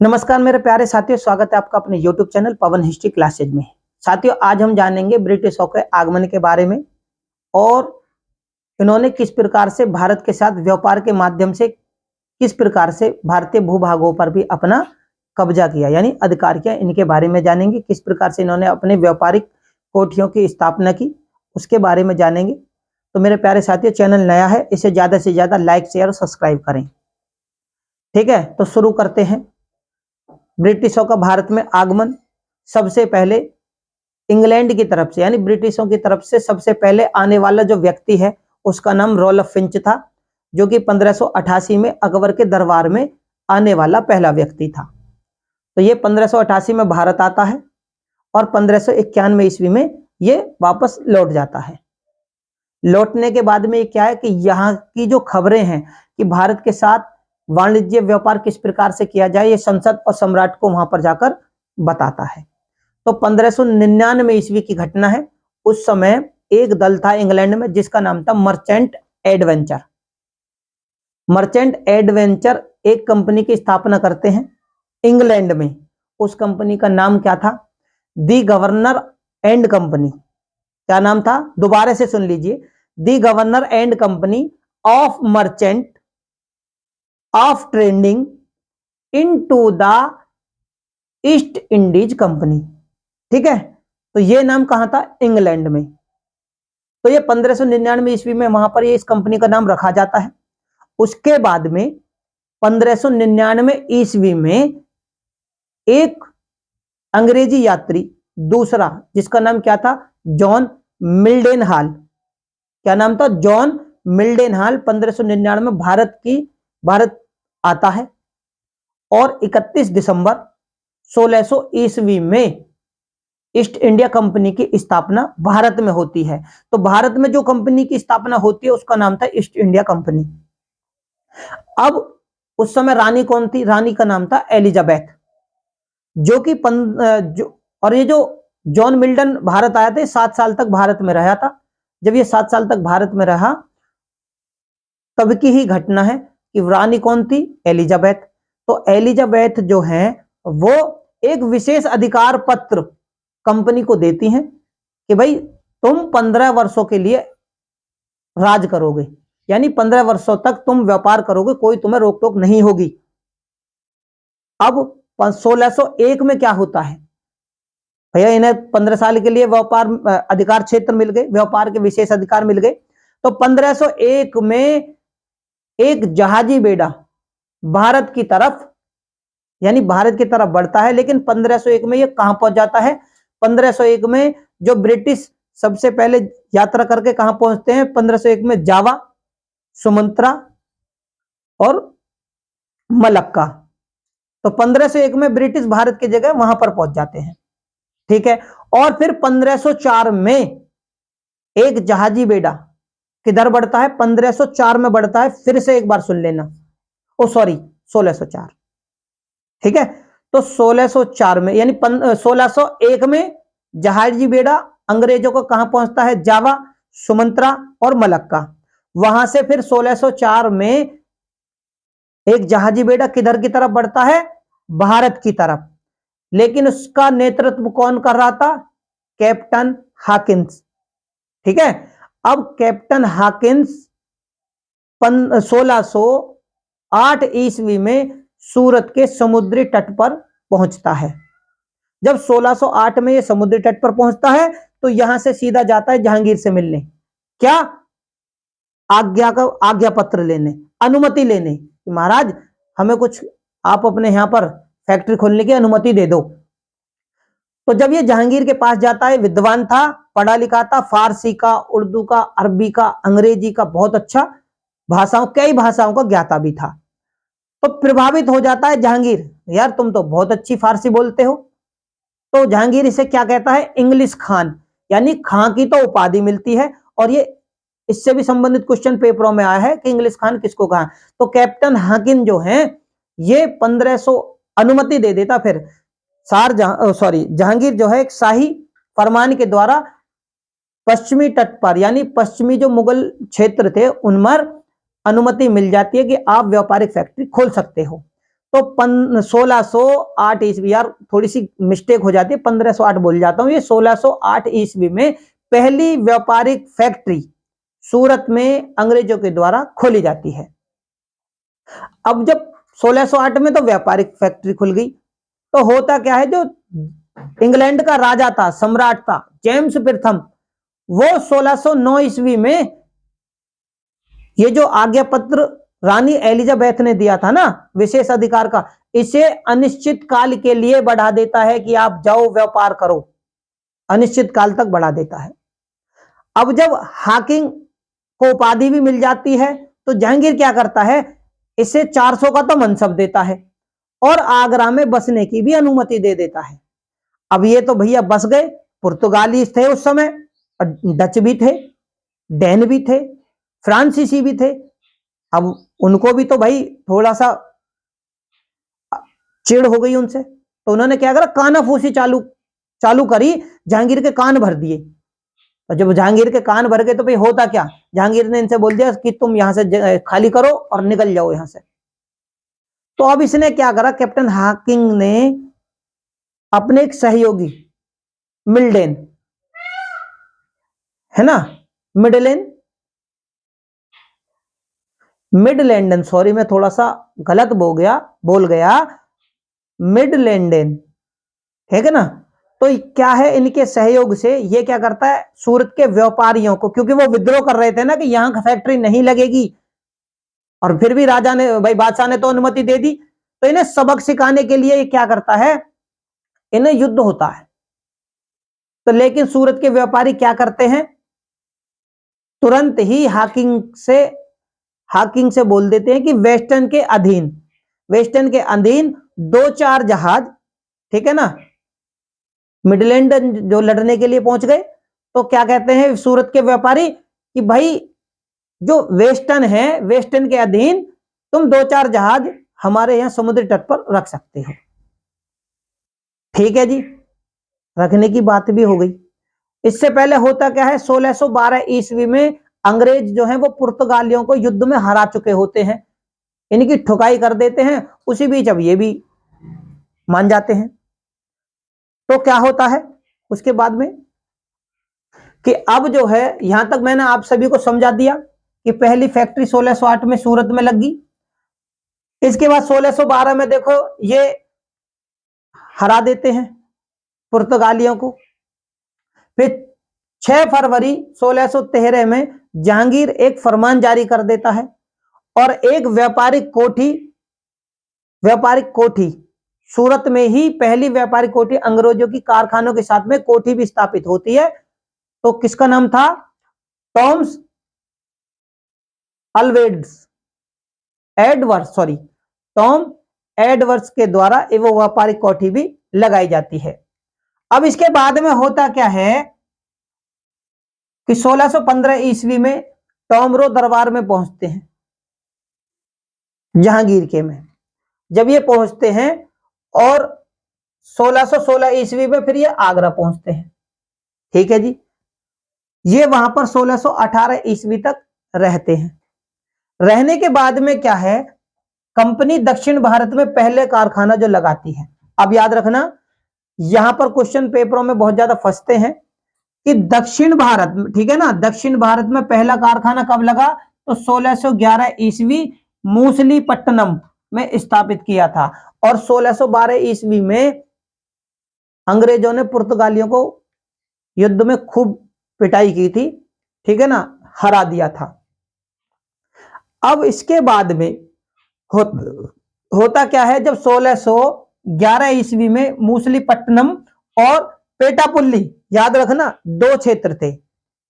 नमस्कार मेरे प्यारे साथियों, स्वागत है आपका अपने YouTube चैनल पवन हिस्ट्री क्लासेज में। साथियों, आज हम जानेंगे ब्रिटिशों के आगमन के बारे में और इन्होंने किस प्रकार से भारत के साथ व्यापार के माध्यम से किस प्रकार से भारतीय भूभागों पर भी अपना कब्जा किया यानी अधिकार किया। इनके बारे में जानेंगे। किस प्रकार से इन्होंने अपने व्यापारिक कोठियों की स्थापना की, उसके बारे में जानेंगे। तो मेरे प्यारे साथियों, चैनल नया है, इसे ज्यादा से ज्यादा लाइक, शेयर और सब्सक्राइब करें। ठीक है, तो शुरू करते हैं। ब्रिटिशों का भारत में आगमन सबसे पहले इंग्लैंड की तरफ से यानी ब्रिटिशों की तरफ से सबसे पहले आने वाला जो व्यक्ति है उसका नाम रोल्फ फिंच था, जो कि 1588 में अकबर के दरबार में आने वाला पहला व्यक्ति था। तो ये 1588 में भारत आता है और 1591 ईस्वी में ये वापस लौट जाता है। लौटने के बाद में क्या है कि यहाँ की जो खबरें हैं कि भारत के साथ वाणिज्य व्यापार किस प्रकार से किया जाए, ये संसद और सम्राट को वहां पर जाकर बताता है। तो 1599 ईस्वी की घटना है। उस समय एक दल था इंग्लैंड में जिसका नाम था मर्चेंट एडवेंचर। मर्चेंट एडवेंचर एक कंपनी की स्थापना करते हैं इंग्लैंड में। उस कंपनी का नाम क्या था? The governor and company. क्या नाम था? दोबारा से सुन लीजिए, the governor and company of merchant of trading into the East Indies company. ठीक है, तो ये नाम कहां था? इंग्लैंड में। तो ये 1599 ईस्वी में वहां पर ये इस कंपनी का नाम रखा जाता है। उसके बाद में 1599 ईस्वी में एक अंग्रेजी यात्री दूसरा, जिसका नाम क्या था? जॉन मिल्डेनहाल। क्या नाम था? जॉन मिल्डेनहाल 1599 भारत आता है और 31 दिसंबर 1600 ईस्वी में ईस्ट इंडिया कंपनी की स्थापना भारत में होती है। तो भारत में जो कंपनी की स्थापना होती है उसका नाम था ईस्ट इंडिया कंपनी। अब उस समय रानी कौन थी? रानी का नाम था एलिजाबेथ, जो कि और ये जो जॉन मिल्टन भारत आया था 7 साल तक भारत में रहा था। जब ये 7 साल तक भारत में रहा तब की ही घटना है कि रानी कौन थी? एलिजाबेथ। तो एलिजाबेथ जो है वो एक विशेष अधिकार पत्र कंपनी को देती हैं कि भाई तुम 15 वर्षों के लिए राज करोगे, यानी 15 वर्षों तक तुम व्यापार करोगे, कोई तुम्हें रोक टोक नहीं होगी। अब 1601 में क्या होता है भैया? इन्हें 15 साल के लिए व्यापार अधिकार क्षेत्र मिल गए, व्यापार के विशेष अधिकार मिल गए। तो 1501 में एक जहाजी बेड़ा भारत की तरफ यानी भारत की तरफ बढ़ता है, लेकिन 1501 में ये कहां पहुंच जाता है? 1501 में जो ब्रिटिश सबसे पहले यात्रा करके कहां पहुंचते हैं? 1501 में जावा, सुमंत्रा और मलक्का। तो 1501 में ब्रिटिश भारत की जगह वहां पर पहुंच जाते हैं। ठीक है, और फिर 1504 में एक जहाजी बेड़ा किधर बढ़ता है? 1504 में बढ़ता है। फिर से एक बार सुन लेना, ओ सॉरी 1604। ठीक है, तो 1604 में यानी 1601 में जहाजी बेड़ा अंग्रेजों को कहां पहुंचता है? जावा, सुमंत्रा और मलक्का। वहां से फिर 1604 में एक जहाजी बेड़ा किधर की तरफ बढ़ता है? भारत की तरफ। लेकिन उसका नेतृत्व कौन कर रहा था? Captain Hawkins. ठीक है, अब कैप्टन हाकिंस 1608 ईस्वी में सूरत के समुद्री तट पर पहुंचता है। जब 1608 में यह समुद्री तट पर पहुंचता है तो यहां से सीधा जाता है जहांगीर से मिलने। क्या? आज्ञा पत्र लेने, अनुमति लेने कि महाराज हमें कुछ, आप अपने यहां पर फैक्ट्री खोलने की अनुमति दे दो। तो जब ये जहांगीर के पास जाता है, विद्वान था, पढ़ा लिखा था, फारसी का, उर्दू का, अरबी का, अंग्रेजी का बहुत अच्छा कई भाषाओं का ज्ञाता भी था। तो प्रभावित हो जाता है जहांगीर, यार तुम तो बहुत अच्छी फारसी बोलते हो। तो जहांगीर इसे क्या कहता है? इंग्लिश खान, यानी खां की तो उपाधि मिलती है। और ये इससे भी संबंधित क्वेश्चन पेपरों में आया है कि इंग्लिश खान किसको कहा। तो कैप्टन हाकिन जो है ये 1500 अनुमति दे देता। फिर जहांगीर जो है एक शाही फरमान के द्वारा पश्चिमी तट पर यानी पश्चिमी जो मुगल क्षेत्र थे उन पर अनुमति मिल जाती है कि आप व्यापारिक फैक्ट्री खोल सकते हो। तो 1608 ईस्वी, यार थोड़ी सी मिस्टेक हो जाती है, 1508 बोल जाता हूं, ये 1608 ईस्वी में पहली व्यापारिक फैक्ट्री सूरत में अंग्रेजों के द्वारा खोली जाती है। अब जब 1608 में तो व्यापारिक फैक्ट्री खुल गई, तो होता क्या है, जो इंग्लैंड का राजा था, सम्राट था जेम्स प्रथम, वो 1609 ईस्वी में ये जो आज्ञा पत्र रानी एलिजाबेथ ने दिया था ना विशेष अधिकार का, इसे अनिश्चित काल के लिए बढ़ा देता है कि आप जाओ व्यापार करो, अनिश्चित काल तक बढ़ा देता है। अब जब हाकिंग को उपाधि भी मिल जाती है तो जहांगीर क्या करता है, इसे 400 का तो मनसब देता है और आगरा में बसने की भी अनुमति दे देता है। अब ये तो भैया बस गए, पुर्तगाली थे उस समय, डच भी थे, डैन भी थे, फ्रांसीसी भी थे। अब उनको भी तो भाई थोड़ा सा चिढ़ हो गई उनसे, तो उन्होंने क्या करा, कानाफूसी चालू करी, जहांगीर के कान भर दिए। और जब जहांगीर के कान भर गए तो भाई होता क्या, जहांगीर ने इनसे बोल दिया कि तुम यहां से खाली करो और निकल जाओ यहां से। तो अब इसने क्या करा, कैप्टन हाकिंग ने अपने एक सहयोगी मिल्डेन, है ना, मिडलैंडन, सॉरी मैं थोड़ा सा गलत बोल गया, मिडलैंडन, ठीक है ना। तो क्या है, इनके सहयोग से ये क्या करता है, सूरत के व्यापारियों को, क्योंकि वो विद्रोह कर रहे थे ना कि यहां फैक्ट्री नहीं लगेगी, और फिर भी राजा ने, भाई बादशाह ने तो अनुमति दे दी, तो इन्हें सबक सिखाने के लिए ये क्या करता है, इन्हें युद्ध होता है। तो लेकिन सूरत के व्यापारी क्या करते हैं, तुरंत ही हाकिंग से बोल देते हैं कि वेस्टर्न के अधीन 2-4 जहाज, ठीक है ना, मिडलैंड जो लड़ने के लिए पहुंच गए। तो क्या कहते हैं सूरत के व्यापारी कि भाई जो वेस्टर्न के अधीन तुम 2-4 जहाज हमारे यहां समुद्री तट पर रख सकते हो। ठीक है जी, रखने की बात भी हो गई। इससे पहले होता क्या है, 1612 ईस्वी में अंग्रेज जो है वो पुर्तगालियों को युद्ध में हरा चुके होते हैं, इनकी ठुकाई कर देते हैं। उसी बीच अब ये भी मान जाते हैं। तो क्या होता है उसके बाद में, कि अब जो है, यहां तक मैंने आप सभी को समझा दिया कि पहली फैक्ट्री 1608 में सूरत में लगी। इसके बाद 1612 में देखो ये हरा देते हैं पुर्तगालियों को। फिर 6 फरवरी 1613 में जहांगीर एक फरमान जारी कर देता है और एक व्यापारिक कोठी सूरत में ही पहली व्यापारिक कोठी अंग्रेजों की कारखानों के साथ में कोठी भी स्थापित होती है। तो किसका नाम था, टॉम्स टॉम एडवर्ड्स के द्वारा वो व्यापारिक कोठी भी लगाई जाती है। अब इसके बाद में होता क्या है कि 1615 ईस्वी में टॉमरो दरबार में पहुंचते हैं जहांगीर के में। जब ये पहुंचते हैं और 1616 ईस्वी में फिर ये आगरा पहुंचते हैं। ठीक है जी, ये वहां पर 1618 ईस्वी तक रहते हैं। रहने के बाद में क्या है, कंपनी दक्षिण भारत में पहले कारखाना जो लगाती है। अब याद रखना, यहां पर क्वेश्चन पेपरों में बहुत ज्यादा फंसते हैं कि दक्षिण भारत, ठीक है ना, दक्षिण भारत में पहला कारखाना कब लगा, तो 1611 ईस्वी मूसलीपट्टनम में स्थापित किया था। और 1612 ईस्वी में अंग्रेजों ने पुर्तगालियों को युद्ध में खूब पिटाई की थी, ठीक है ना, हरा दिया था। अब इसके बाद में होता क्या है, जब 1611 ईस्वी में मूसलीपट्टनम और पेटापुल्ली, याद रखना 2 क्षेत्र थे,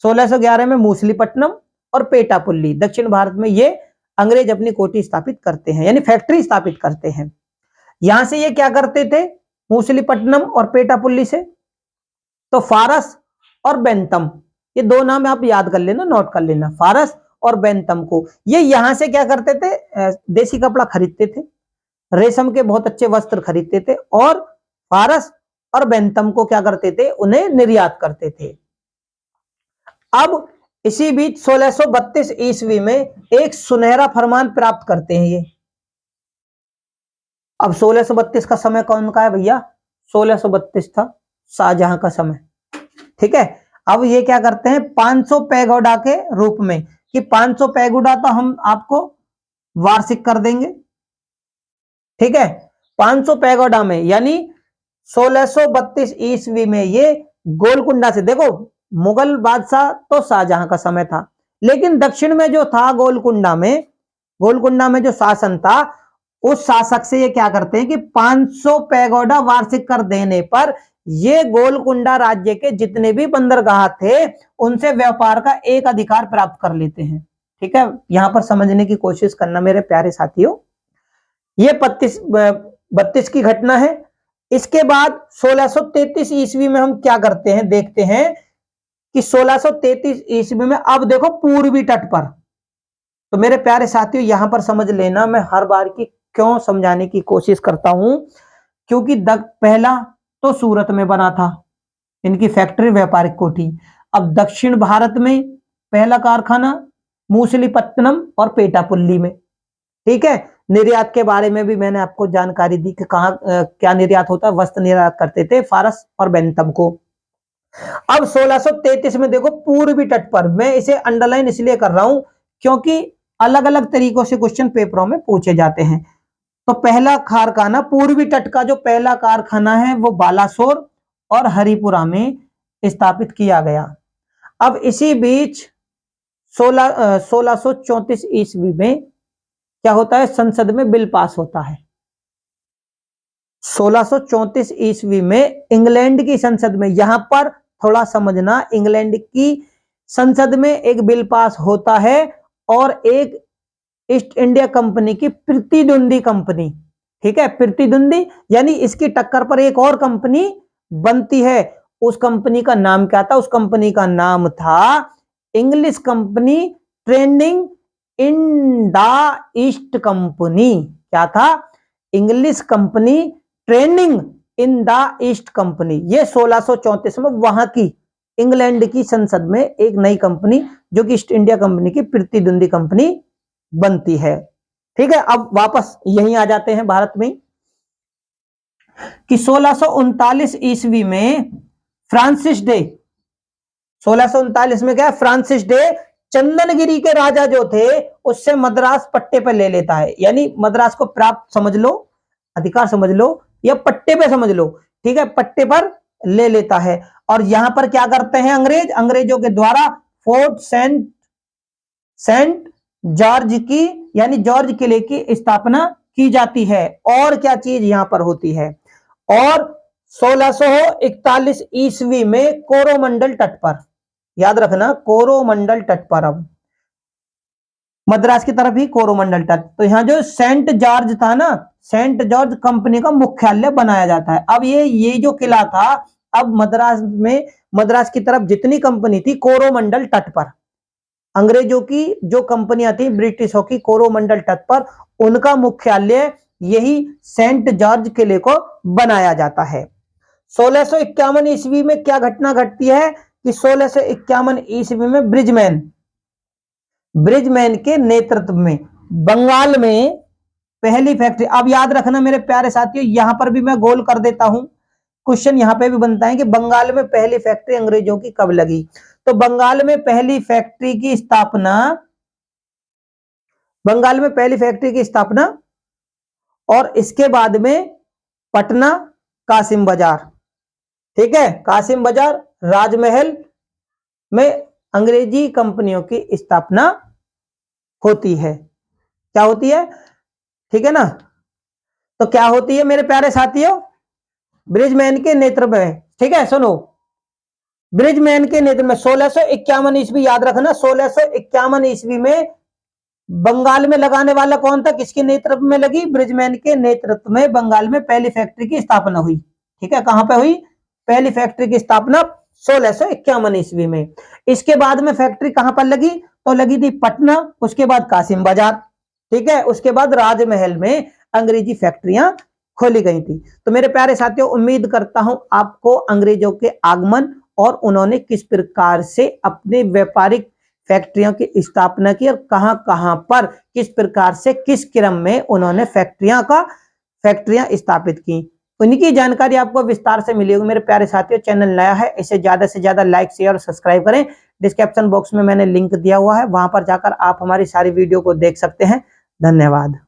1611 में मूसलीपट्टनम और पेटापुल्ली, दक्षिण भारत में ये अंग्रेज अपनी कोठी स्थापित करते हैं, यानी फैक्ट्री स्थापित करते हैं। यहां से ये क्या करते थे, मूसलीपट्टनम और पेटापुल्ली से, तो फारस और बेंतम, ये 2 नाम आप याद कर लेना, नोट कर लेना, फारस और बेंतम को। ये यहां से क्या करते थे, देसी कपड़ा खरीदते थे, रेशम के बहुत अच्छे वस्त्र खरीदते थे, और फारस और बेंतम को क्या करते थे, उन्हें निर्यात करते थे। अब इसी बीच 1632 ईस्वी में एक सुनहरा फरमान प्राप्त करते हैं ये, अब 1632 का समय कौन का है भैया? 1632 था शाहजहां का समय। ठीक है, अब ये क्या करते हैं 500 पैगोडा के रूप में, कि 500 पैगोडा तो हम आपको वार्षिक कर देंगे। ठीक है, 500 पैगोडा में, यानी 1632 ईस्वी में ये गोलकुंडा से, देखो मुगल बादशाह तो शाहजहां का समय था, लेकिन दक्षिण में जो था गोलकुंडा में जो शासन था, उस शासक से ये क्या करते हैं कि 500 पैगोडा वार्षिक कर देने पर ये गोलकुंडा राज्य के जितने भी बंदरगाह थे उनसे व्यापार का एक अधिकार प्राप्त कर लेते हैं। ठीक है, यहां पर समझने की कोशिश करना मेरे प्यारे साथियों। ये 32 की घटना है। इसके बाद 1633 ईस्वी में हम क्या करते हैं, देखते हैं कि 1633 ईस्वी में, अब देखो पूर्वी तट पर, तो मेरे प्यारे साथियों यहां पर समझ लेना, मैं हर बार की क्यों समझाने की कोशिश करता हूं, क्योंकि पहला तो सूरत में बना था इनकी फैक्ट्री, व्यापारिक कोठी। अब दक्षिण भारत में पहला कारखाना मूसलीपट्टनम और पेटापुल्ली में। ठीक है, निर्यात के बारे में भी मैंने आपको जानकारी दी कि कहां क्या निर्यात होता है, वस्त्र निर्यात करते थे फारस और बेंतम को। अब 1633 में देखो पूर्वी तट पर, मैं इसे अंडरलाइन इसलिए कर रहा हूं क्योंकि अलग अलग तरीकों से क्वेश्चन पेपरों में पूछे जाते हैं। तो पहला कारखाना, पूर्वी तट का जो पहला कारखाना है वो बालासोर और हरिपुरा में स्थापित किया गया। अब इसी बीच 1634 ईस्वी में क्या होता है, संसद में बिल पास होता है। 1634 ईस्वी में इंग्लैंड की संसद में, यहां पर थोड़ा समझना, इंग्लैंड की संसद में एक बिल पास होता है और एक ईस्ट इंडिया कंपनी की प्रतिद्वंदी कंपनी, ठीक है, प्रतिद्वंदी यानी इसकी टक्कर पर एक और कंपनी बनती है। उस कंपनी का नाम क्या था? उस कंपनी का नाम था English company trading in the east company. क्या था? English company trading in the east company. ये 1634 में वहां की इंग्लैंड की संसद में एक नई कंपनी, जो कि ईस्ट इंडिया कंपनी की प्रतिद्वंदी कंपनी बनती है। ठीक है, अब वापस यहीं आ जाते हैं भारत में, कि 1639 ईस्वी में फ्रांसिस डे, 1639 में क्या है, फ्रांसिस डे चंदनगिरी के राजा जो थे उससे मद्रास पट्टे पर ले लेता है, यानी मद्रास को प्राप्त समझ लो, अधिकार समझ लो, या पट्टे पे समझ लो। ठीक है, पट्टे पर ले लेता है। और यहां पर क्या करते हैं अंग्रेजों के द्वारा फोर्ट सेंट जॉर्ज की, यानी जॉर्ज किले की स्थापना की जाती है। और क्या चीज यहां पर होती है, और 1641 ईस्वी में कोरोमंडल तट पर, याद रखना कोरोमंडल तट पर, अब मद्रास की तरफ ही कोरोमंडल तट, तो यहां जो सेंट जॉर्ज था ना, सेंट जॉर्ज कंपनी का मुख्यालय बनाया जाता है। अब ये जो किला था, अब मद्रास की तरफ जितनी कंपनी थी कोरोमंडल तट पर, अंग्रेजों की जो कंपनियां थी ब्रिटिशों की कोरोमंडल तट पर, उनका मुख्यालय यही सेंट जॉर्ज किले को बनाया जाता है। 1651 ईस्वी में क्या घटना घटती है कि 1651 ईस्वी में ब्रिजमैन के नेतृत्व में बंगाल में पहली फैक्ट्री, अब याद रखना मेरे प्यारे साथियों, यहां पर भी मैं गोल कर देता हूं, क्वेश्चन यहां पे भी बनता है कि बंगाल में पहली फैक्ट्री अंग्रेजों की कब लगी। तो बंगाल में पहली फैक्ट्री की स्थापना और इसके बाद में पटना कासिम बाजार, ठीक है, कासिम बाजार राजमहल में अंग्रेजी कंपनियों की स्थापना होती है। क्या होती है? ठीक है ना, तो क्या होती है मेरे प्यारे साथियों? ब्रिजमैन के नेतृत्व में, ठीक है, सुनो, ब्रिजमैन के नेतृत्व में 1651 ईस्वी, याद रखना 1651 ईस्वी में बंगाल में लगाने वाला कौन था, किसके नेतृत्व में लगी? ब्रिजमैन के नेतृत्व में बंगाल में पहली फैक्ट्री की स्थापना हुई। ठीक है, कहां पे हुई पहली फैक्ट्री की स्थापना? 1651 ईस्वी में। इसके बाद में फैक्ट्री कहां पर लगी? तो लगी थी पटना, उसके बाद कासिम बाजार, ठीक है, उसके बाद राजमहल में अंग्रेजी फैक्ट्रियां खोली गई थी। तो मेरे प्यारे साथियों, उम्मीद करता हूं आपको अंग्रेजों के आगमन और उन्होंने किस प्रकार से अपने व्यापारिक फैक्ट्रियों की स्थापना की और कहां कहां पर किस प्रकार से किस क्रम में उन्होंने फैक्ट्रियां का फैक्ट्रियां स्थापित की। उनकी जानकारी आपको विस्तार से मिली होगी। मेरे प्यारे साथियों, चैनल नया है, इसे ज्यादा से ज्यादा लाइक शेयर और सब्सक्राइब करें। डिस्क्रिप्शन बॉक्स में मैंने लिंक दिया हुआ है, वहां पर जाकर आप हमारी सारी वीडियो को देख सकते हैं। धन्यवाद।